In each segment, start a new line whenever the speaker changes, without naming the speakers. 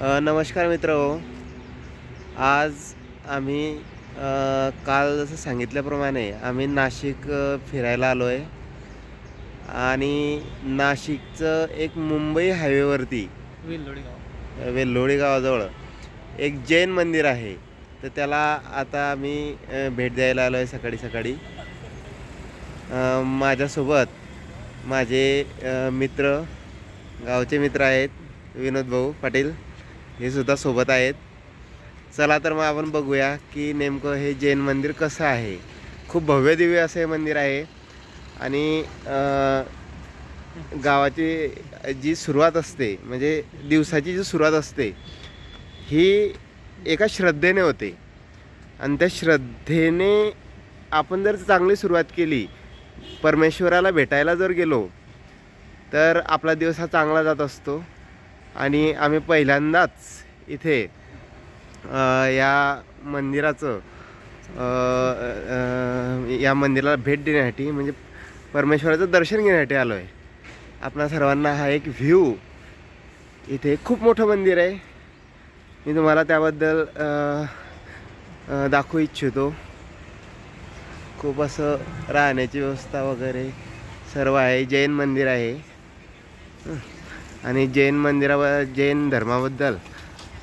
नमस्कार मित्र. आज आम्ही काल जसं सांगितल्याप्रमाणे आम्ही नाशिक फिरायला आलो आहे. आणि नाशिकचं एक मुंबई हायवेवरती वेल्लोळी गावाजवळ एक जैन मंदिर आहे. तर त्याला आता आम्ही भेट द्यायला आलो आहे सकाळी सकाळी. माझ्यासोबत माझे मित्र, गावचे मित्र आहेत, विनोद भाऊ पाटील, हे सुद्धा सोबत आहेत. चला तर मग आपण बघूया की नेमकं हे जैन मंदिर कसं आहे. खूप भव्य दिव्य असं हे मंदिर आहे. आणि गावाची जी सुरुवात असते, म्हणजे दिवसाची जी सुरुवात असते, ही एका श्रद्धेने होते. आणि त्या श्रद्धेने आपण जर चांगली सुरुवात केली, परमेश्वराला भेटायला जर गेलो, तर आपला दिवस हा चांगला जात असतो. आणि आम्ही पहिल्यांदाच इथे या मंदिराचं या मंदिराला भेट देण्यासाठी, म्हणजे परमेश्वराचं दर्शन घेण्यासाठी आलो आहे. आपणा सर्वांना हा एक व्ह्यू, इथे खूप मोठं मंदिर आहे, मी तुम्हाला त्याबद्दल दाखवू इच्छितो. खूप असं राहण्याची व्यवस्था वगैरे सर्व आहे. जैन मंदिर आहे. आणि जैन धर्माबद्दल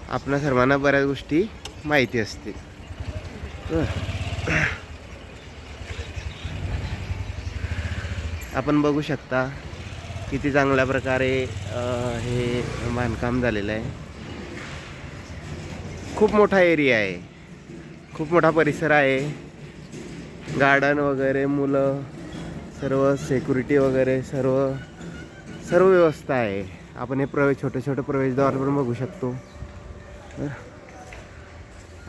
आपणा सर्वांना बऱ्याच गोष्टी माहिती असतील. आपण बघू शकता किती चांगल्या प्रकारे हे बांधकाम झालेलं आहे. खूप मोठा एरिया आहे, खूप मोठा परिसर आहे. गार्डन वगैरे, मुलं, सर्व सिक्युरिटी वगैरे, सर्व व्यवस्था आहे. आपण हे छोटे छोटे प्रवेशद्वार पण बघू शकतो.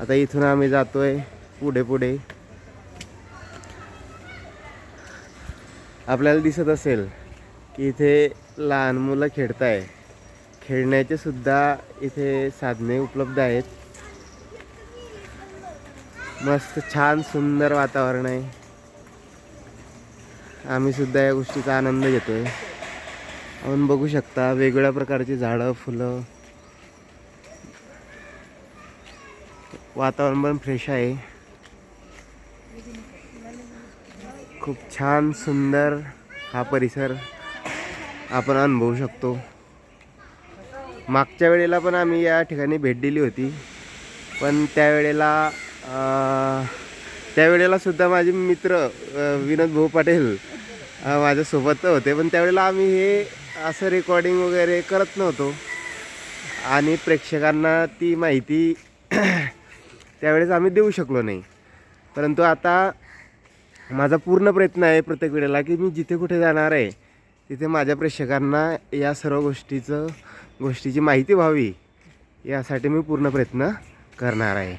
आता इथून आम्ही जातोय पुढे. आपल्याला दिसत असेल की इथे लहान मुलं खेळताय. खेळण्याचे सुद्धा इथे साधने उपलब्ध आहेत. मस्त छान सुंदर वातावरण आहे. आम्ही सुद्धा या गोष्टीचा आनंद घेतोय. आपण बघू शकता वेगवेगळ्या प्रकारची झाडं, फुलं, वातावरण पण फ्रेश आहे. खूप छान सुंदर हा परिसर आपण अनुभवू शकतो. मागच्या वेळेला पण आम्ही या ठिकाणी भेट दिली होती, पण त्यावेळेला सुद्धा माझे मित्र विनोद भाऊ पाटील माझ्यासोबत होते. पण त्यावेळेला आम्ही हे असं रेकॉर्डिंग वगैरे करत नव्हतो आणि प्रेक्षकांना ती माहिती त्यावेळेस आम्ही देऊ शकलो नाही. परंतु आता माझा पूर्ण प्रयत्न आहे प्रत्येक वेळेला की मी जिथे कुठे जाणार आहे तिथे माझ्या प्रेक्षकांना या सर्व गोष्टीची माहिती व्हावी, यासाठी मी पूर्ण प्रयत्न करणार आहे.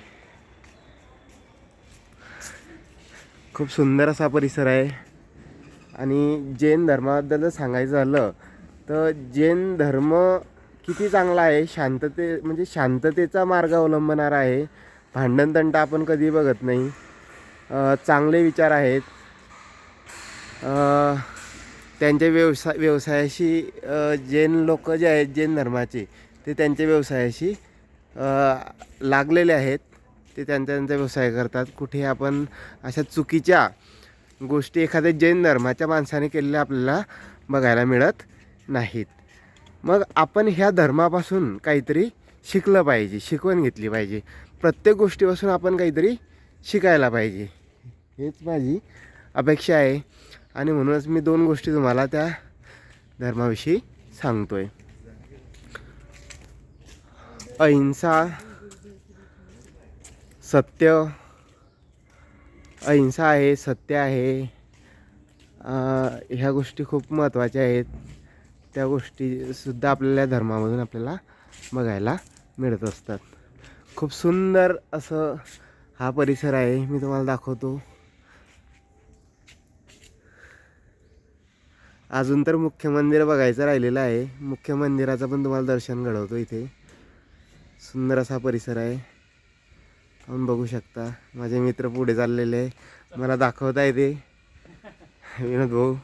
खूप सुंदर असा परिसर आहे. आणि जैन धर्माबद्दल सांगायचं झालं तर जैन धर्म किती चांगला आहे. म्हणजे शांततेचा मार्ग अवलंबणारा आहे. भांडणतंटा आपण कधी बघत नाही. चांगले विचार आहेत. त्यांच्या व्यवसायाशी जैन लोक जे आहेत जैन धर्माचे, ते त्यांच्या व्यवसायाशी लागलेले आहेत. ते त्यांचा व्यवसाय करतात. कुठे आपण अशा चुकीच्या गोष्टी एखाद्या जैन धर्माच्या माणसाने केलेल्या आपल्याला बघायला मिळत नाहीत. मग आपण ह्या धर्मापासून काहीतरी शिकलं पाहिजे, शिकवण घेतली पाहिजे. प्रत्येक गोष्टीपासून आपण काहीतरी शिकायला पाहिजे, हेच माझी अपेक्षा आहे. आणि म्हणूनच मी 2 गोष्टी तुम्हाला त्या धर्माविषयी सांगतोय. अहिंसा, सत्य. अहिंसा आहे, सत्य आहे. ह्या गोष्टी खूप महत्त्वाच्या आहेत. त्या गोष्टीसुद्धा आपल्याला धर्मामधून आपल्याला बघायला मिळत असतात. खूप सुंदर असं हा परिसर आहे, मी तुम्हाला दाखवतो. अजून तर मुख्य मंदिर बघायचं राहिलेलं आहे. मुख्य मंदिराचं पण तुम्हाला दर्शन घडवतो. इथे सुंदर असा परिसर आहे, आपण बघू शकता. माझे मित्र पुढे चाललेले आहे, मला दाखवता येते. विनोद भाऊ,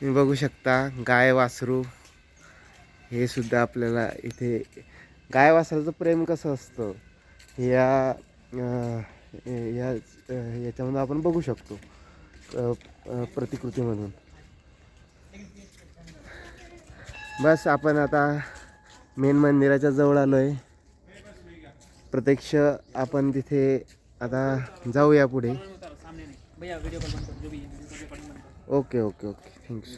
तुम्ही बघू शकता गाय वासरू हे सुद्धा आपल्याला इथे गाय वासराचं प्रेम कसं असतं याच्यामध्ये आपण बघू शकतो प्रतिकृतीमधून. बस आपण आता मेन मंदिराच्या जवळ आलो आहे. प्रत्यक्ष आपण तिथे आता जाऊया पुढे. Okay okay okay thanks.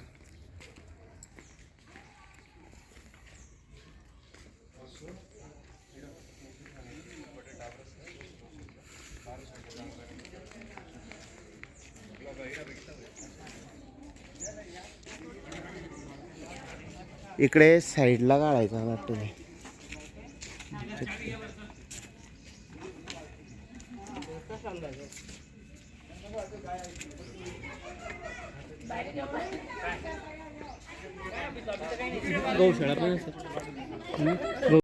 इकडे साईडला काढायचा वाटतं ते.
गौशाळा पण